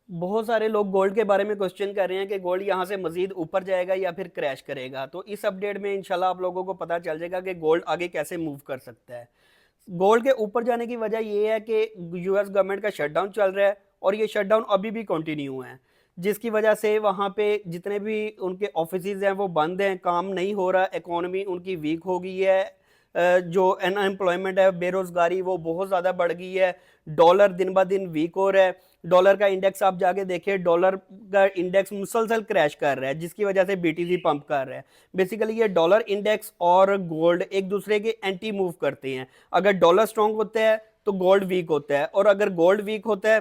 बहुत सारे लोग गोल्ड के बारे में क्वेश्चन कर रहे हैं कि गोल्ड यहाँ से मजीद ऊपर जाएगा या फिर क्रैश करेगा। तो इस अपडेट में इंशाल्लाह आप लोगों को पता चल जाएगा कि गोल्ड आगे कैसे मूव कर सकता है। गोल्ड के ऊपर जाने की वजह ये है कि यूएस गवर्नमेंट का शटडाउन चल रहा है और ये शटडाउन अभी भी कंटिन्यू है, जिसकी वजह से वहाँ पे जितने भी उनके ऑफिसेज हैं वो बंद हैं, काम नहीं हो रहा, इकोनॉमी उनकी वीक हो गई है। जो अनएम्प्लॉयमेंट है, बेरोजगारी, वो बहुत ज़्यादा बढ़ गई है। डॉलर दिन ब दिन वीक हो रहा है। डॉलर का इंडेक्स आप जाके देखिए, डॉलर का इंडेक्स मुसलसल क्रैश कर रहा है, जिसकी वजह से बीटीसी पंप कर रहा है। बेसिकली ये डॉलर इंडेक्स और गोल्ड एक दूसरे के एंटी मूव करते हैं। अगर डॉलर स्ट्रांग होता है तो गोल्ड वीक होता है, और अगर गोल्ड वीक होता है,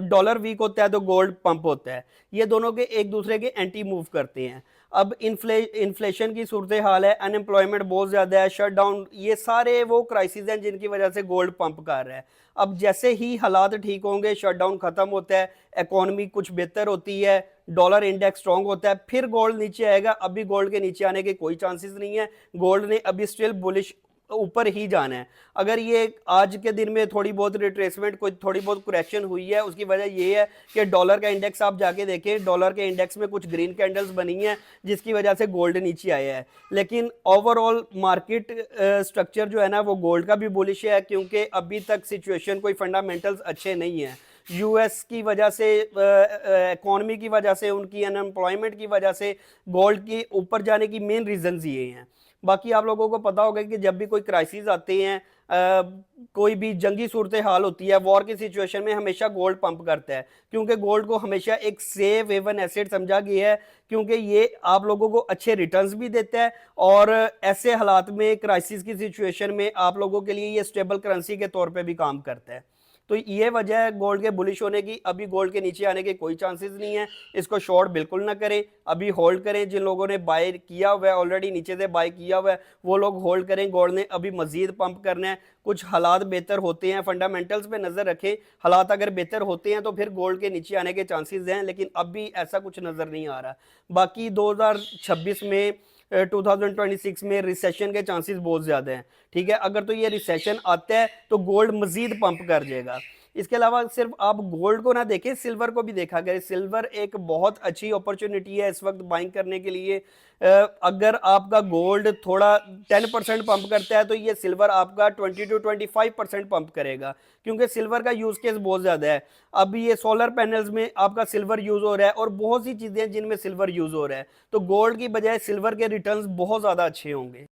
डॉलर वीक होता है तो गोल्ड पंप होता है। ये दोनों के एक दूसरे के एंटी मूव करते हैं। अब इन्फ्लेशन की सूरत हाल है, अनएम्प्लॉयमेंट बहुत ज़्यादा है, शटडाउन, ये सारे वो क्राइसिस हैं जिनकी वजह से गोल्ड पंप कर रहा है। अब जैसे ही हालात ठीक होंगे, शटडाउन खत्म होता है, इकोनॉमी कुछ बेहतर होती है, डॉलर इंडेक्स स्ट्रांग होता है, फिर गोल्ड नीचे आएगा। अभी गोल्ड के नीचे आने के कोई चांसेस नहीं है। गोल्ड ने अभी स्टिल बुलिश ऊपर ही जाना है। अगर ये आज के दिन में थोड़ी बहुत रिट्रेसमेंट, कोई थोड़ी बहुत करेक्शन हुई है, उसकी वजह ये है कि डॉलर का इंडेक्स आप जाके देखें, डॉलर के इंडेक्स में कुछ ग्रीन कैंडल्स बनी हैं, जिसकी वजह से गोल्ड नीचे आया है। लेकिन ओवरऑल मार्केट स्ट्रक्चर जो है ना, वो गोल्ड का भी बुलिश है, क्योंकि अभी तक सिचुएशन, कोई फंडामेंटल्स अच्छे नहीं है। यूएस की वजह से, इकोनॉमी की वजह से, उनकी अनएम्प्लॉयमेंट की वजह से गोल्ड की ऊपर जाने की मेन रीजंस ये हैं। बाकी आप लोगों को पता होगा कि जब भी कोई क्राइसिस आते हैं, कोई भी जंगी सूरत हाल होती है, वॉर की सिचुएशन में, हमेशा गोल्ड पंप करता है, क्योंकि गोल्ड को हमेशा एक सेफ हेवन एसेट समझा गया है, क्योंकि ये आप लोगों को अच्छे रिटर्न्स भी देता है, और ऐसे हालात में, क्राइसिस की सिचुएशन में, आप लोगों के लिए ये स्टेबल करेंसी के तौर पे भी काम करता है। तो ये वजह है गोल्ड के बुलिश होने की। अभी गोल्ड के नीचे आने के कोई चांसेस नहीं है। इसको शॉर्ट बिल्कुल ना करें, अभी होल्ड करें। जिन लोगों ने बाय किया हुआ है, ऑलरेडी नीचे से बाय किया हुआ है, वो लोग होल्ड करें। गोल्ड ने अभी मजीद पंप करना है। कुछ हालात बेहतर होते हैं, फंडामेंटल्स पे नजर रखें, हालात अगर बेहतर होते हैं तो फिर गोल्ड के नीचे आने के चांसेस हैं, लेकिन अभी ऐसा कुछ नजर नहीं आ रहा। बाकी 2026 में, 2026 में रिसेशन के चांसेस बहुत ज़्यादा हैं। ठीक है, अगर तो ये रिसेशन आता है तो गोल्ड मजीद पंप कर जाएगा। इसके अलावा सिर्फ आप गोल्ड को ना देखें, सिल्वर को भी देखा गया। सिल्वर एक बहुत अच्छी अपॉर्चुनिटी है इस वक्त बाइंग करने के लिए। अगर आपका गोल्ड थोड़ा 10% पंप करता है, तो ये सिल्वर आपका 20 to 25% पंप करेगा, क्योंकि सिल्वर का यूज केस बहुत ज़्यादा है। अभी ये सोलर पैनल्स में आपका सिल्वर यूज हो रहा है, और बहुत सी चीज़ें जिनमें सिल्वर यूज हो रहा है। तो गोल्ड की बजाय सिल्वर के रिटर्न्स बहुत ज़्यादा अच्छे होंगे।